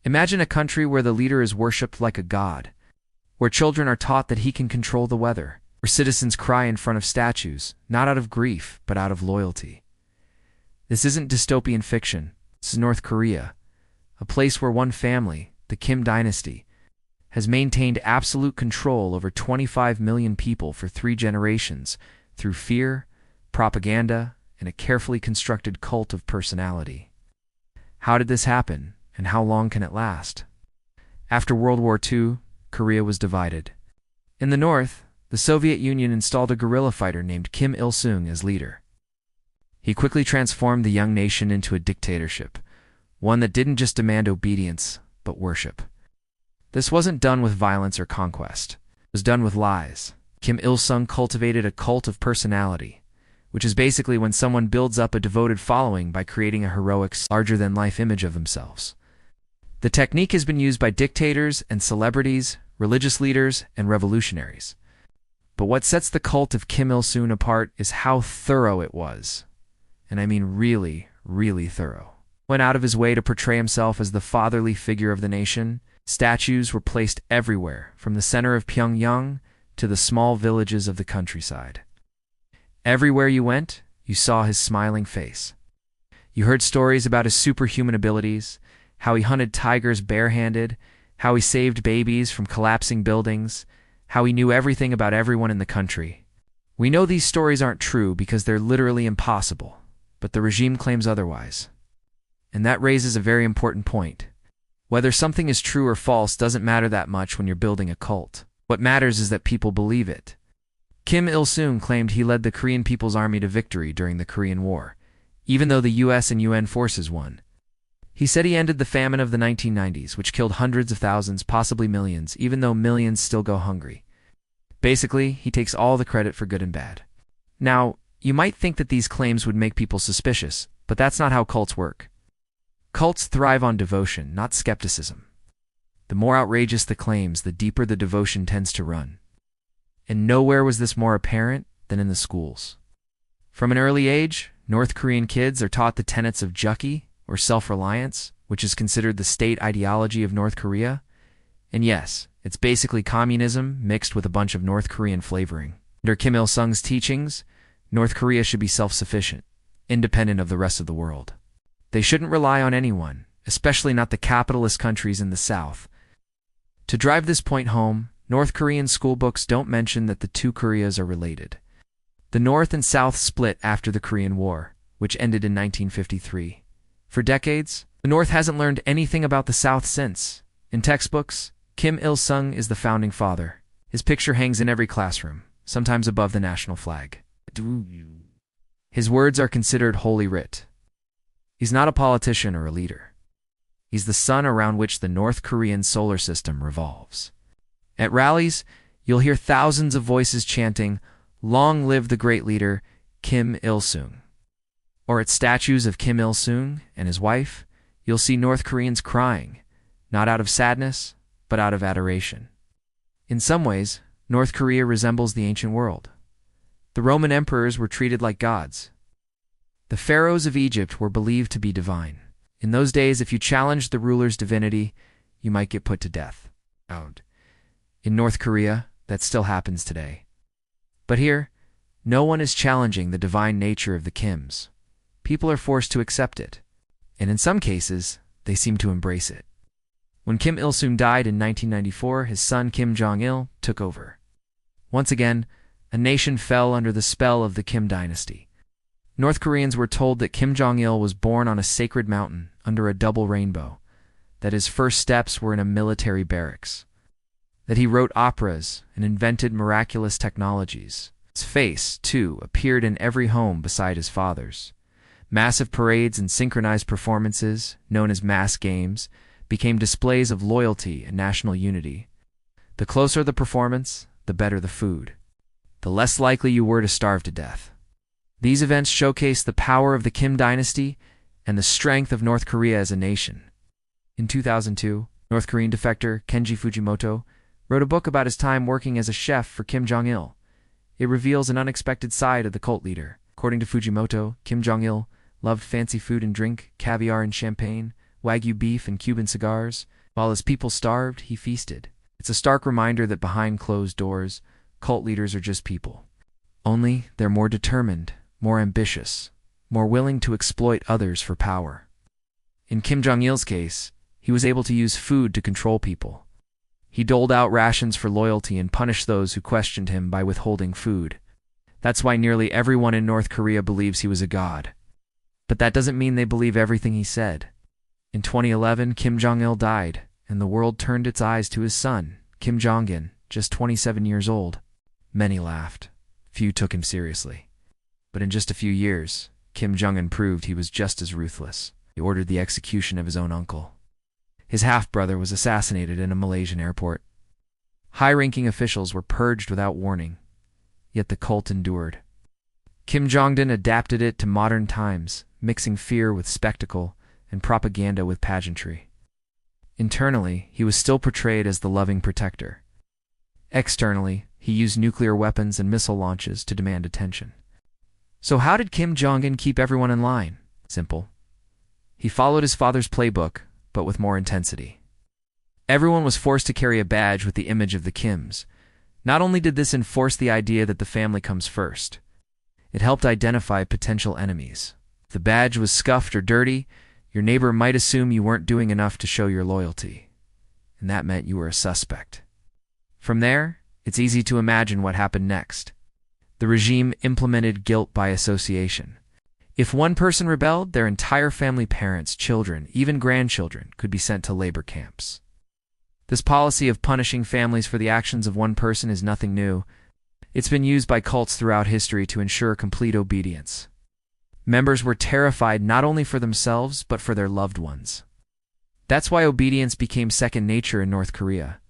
Imagine a country where the leader is worshipped like a god, where children are taught that he can control the weather, where citizens cry in front of statues, not out of grief, but out of loyalty. This isn't dystopian fiction. This is North Korea, a place where one family, the Kim Dynasty, has maintained absolute control over 25 million people for 3 generations through fear, propaganda, and a carefully constructed cult of personality. How did this happen, and how long can it last? After World War II, Korea was divided. In the north, the Soviet Union installed a guerrilla fighter named Kim Il-sung as leader. He quickly transformed the young nation into a dictatorship, one that didn't just demand obedience, but worship. This wasn't done with violence or conquest. It was done with lies. Kim Il-sung cultivated a cult of personality, which is basically when someone builds up a devoted following by creating a heroic, larger-than-life image of themselves. The technique has been used by dictators and celebrities, religious leaders, and revolutionaries. But what sets the cult of Kim Il-sung apart is how thorough it was. And I mean really, really thorough. He went out of his way to portray himself as the fatherly figure of the nation. Statues were placed everywhere, from the center of Pyongyang to the small villages of the countryside. Everywhere you went, you saw his smiling face. You heard stories about his superhuman abilities, how he hunted tigers barehanded, how he saved babies from collapsing buildings, how he knew everything about everyone in the country. We know these stories aren't true because they're literally impossible, but the regime claims otherwise. And that raises a very important point. Whether something is true or false doesn't matter that much when you're building a cult. What matters is that people believe it. Kim Il-sung claimed he led the Korean People's Army to victory during the Korean War, even though the US and UN forces won. He said he ended the famine of the 1990s, which killed hundreds of thousands, possibly millions, even though millions still go hungry. Basically, he takes all the credit for good and bad. Now, you might think that these claims would make people suspicious, but that's not how cults work. Cults thrive on devotion, not skepticism. The more outrageous the claims, the deeper the devotion tends to run. And nowhere was this more apparent than in the schools. From an early age, North Korean kids are taught the tenets of jukki, or self-reliance, which is considered the state ideology of North Korea. And yes, it's basically communism mixed with a bunch of North Korean flavoring. Under Kim Il-sung's teachings, North Korea should be self-sufficient, independent of the rest of the world. They shouldn't rely on anyone, especially not the capitalist countries in the South. To drive this point home, North Korean school books don't mention that the two Koreas are related. The North and South split after the Korean War, which ended in 1953. For decades, the North hasn't learned anything about the South since. In textbooks, Kim Il-sung is the founding father. His picture hangs in every classroom, sometimes above the national flag. His words are considered holy writ. He's not a politician or a leader. He's the sun around which the North Korean solar system revolves. At rallies, you'll hear thousands of voices chanting, "Long live the great leader, Kim Il-sung." Or at statues of Kim Il-sung and his wife, you'll see North Koreans crying, not out of sadness, but out of adoration. In some ways, North Korea resembles the ancient world. The Roman emperors were treated like gods. The pharaohs of Egypt were believed to be divine. In those days, if you challenged the ruler's divinity, you might get put to death. In North Korea, that still happens today. But here, no one is challenging the divine nature of the Kims. People are forced to accept it, and in some cases, they seem to embrace it. When Kim Il-sung died in 1994, his son Kim Jong-il took over. Once again, a nation fell under the spell of the Kim dynasty. North Koreans were told that Kim Jong-il was born on a sacred mountain under a double rainbow, that his first steps were in a military barracks, that he wrote operas and invented miraculous technologies. His face, too, appeared in every home beside his father's. Massive parades and synchronized performances, known as mass games, became displays of loyalty and national unity. The closer the performance, the better the food. The less likely you were to starve to death. These events showcase the power of the Kim dynasty and the strength of North Korea as a nation. In 2002, North Korean defector Kenji Fujimoto wrote a book about his time working as a chef for Kim Jong-il. It reveals an unexpected side of the cult leader. According to Fujimoto, Kim Jong-il loved fancy food and drink, caviar and champagne, Wagyu beef, and Cuban cigars. While his people starved, he feasted. It's a stark reminder that behind closed doors, cult leaders are just people. Only they're more determined, more ambitious, more willing to exploit others for power. In Kim Jong-il's case, he was able to use food to control people. He doled out rations for loyalty and punished those who questioned him by withholding food. That's why nearly everyone in North Korea believes he was a god. But that doesn't mean they believe everything he said. In 2011, Kim Jong-il died, and the world turned its eyes to his son, Kim Jong-un, just 27 years old. Many laughed. Few took him seriously. But in just a few years, Kim Jong-un proved he was just as ruthless. He ordered the execution of his own uncle. His half-brother was assassinated in a Malaysian airport. High-ranking officials were purged without warning, yet the cult endured. Kim Jong-un adapted it to modern times, mixing fear with spectacle and propaganda with pageantry. Internally, he was still portrayed as the loving protector. Externally, he used nuclear weapons and missile launches to demand attention. So how did Kim Jong-un keep everyone in line? Simple. He followed his father's playbook, but with more intensity. Everyone was forced to carry a badge with the image of the Kims. Not only did this enforce the idea that the family comes first, it helped identify potential enemies. If the badge was scuffed or dirty, your neighbor might assume you weren't doing enough to show your loyalty, and that meant you were a suspect. From there, it's easy to imagine what happened next. The regime implemented guilt by association. If one person rebelled, their entire family, parents, children, even grandchildren, could be sent to labor camps. This policy of punishing families for the actions of one person is nothing new. It's been used by cults throughout history to ensure complete obedience. Members were terrified not only for themselves, but for their loved ones. That's why obedience became second nature in North Korea.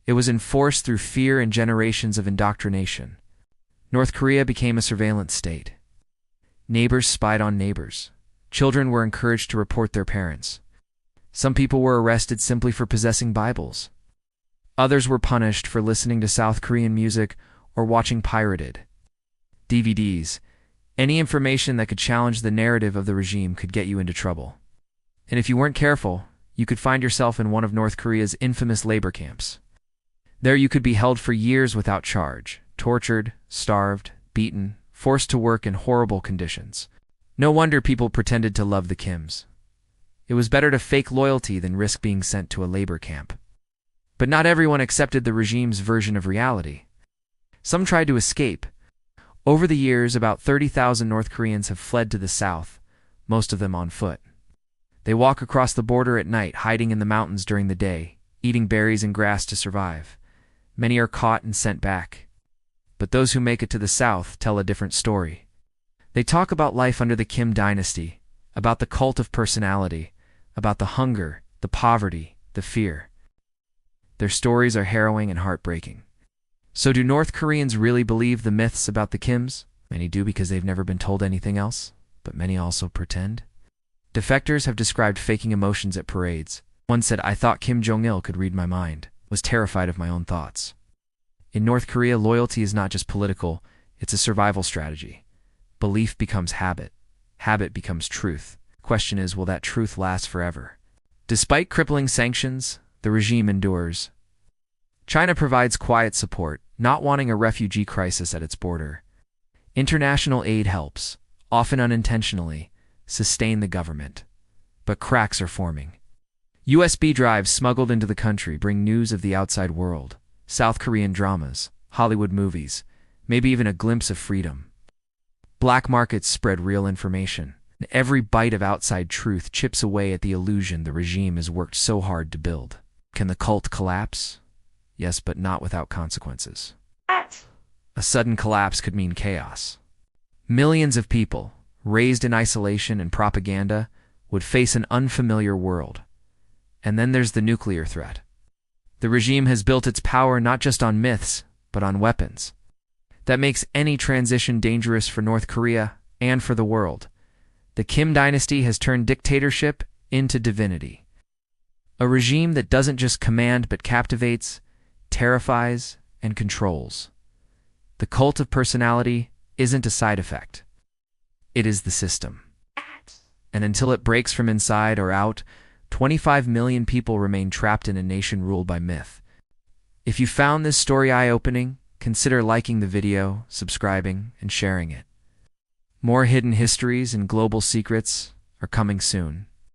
It was enforced through fear and generations of indoctrination. North Korea became a surveillance state. Neighbors spied on neighbors. Children were encouraged to report their parents. Some people were arrested simply for possessing Bibles. Others were punished for listening to South Korean music or watching pirated DVDs. Any information that could challenge the narrative of the regime could get you into trouble. And if you weren't careful, you could find yourself in one of North Korea's infamous labor camps. There you could be held for years without charge, tortured, starved, beaten, forced to work in horrible conditions. No wonder people pretended to love the Kims. It was better to fake loyalty than risk being sent to a labor camp. But not everyone accepted the regime's version of reality. Some tried to escape. Over the years, about 30,000 North Koreans have fled to the south, most of them on foot. They walk across the border at night, hiding in the mountains during the day, eating berries and grass to survive. Many are caught and sent back. But those who make it to the south tell a different story. They talk about life under the Kim dynasty, about the cult of personality, about the hunger, the poverty, the fear. Their stories are harrowing and heartbreaking. So do North Koreans really believe the myths about the Kims? Many do because they've never been told anything else, but many also pretend. Defectors have described faking emotions at parades. One said, "I thought Kim Jong-il could read my mind, was terrified of my own thoughts." In North Korea, loyalty is not just political, it's a survival strategy. Belief becomes habit. Habit becomes truth. Question is, will that truth last forever? Despite crippling sanctions, the regime endures. China provides quiet support, not wanting a refugee crisis at its border. International aid helps, often unintentionally, sustain the government. But cracks are forming. USB drives smuggled into the country bring news of the outside world, South Korean dramas, Hollywood movies, maybe even a glimpse of freedom. Black markets spread real information. Every bite of outside truth chips away at the illusion the regime has worked so hard to build. Can the cult collapse? Yes, but not without consequences. A sudden collapse could mean chaos. Millions of people, raised in isolation and propaganda, would face an unfamiliar world. And then there's the nuclear threat. The regime has built its power not just on myths, but on weapons. That makes any transition dangerous for North Korea and for the world. The Kim dynasty has turned dictatorship into divinity. A regime that doesn't just command but captivates, terrifies, and controls. The cult of personality isn't a side effect. It is the system. And until it breaks from inside or out, 25 million people remain trapped in a nation ruled by myth. If you found this story eye-opening, consider liking the video, subscribing, and sharing it. More hidden histories and global secrets are coming soon.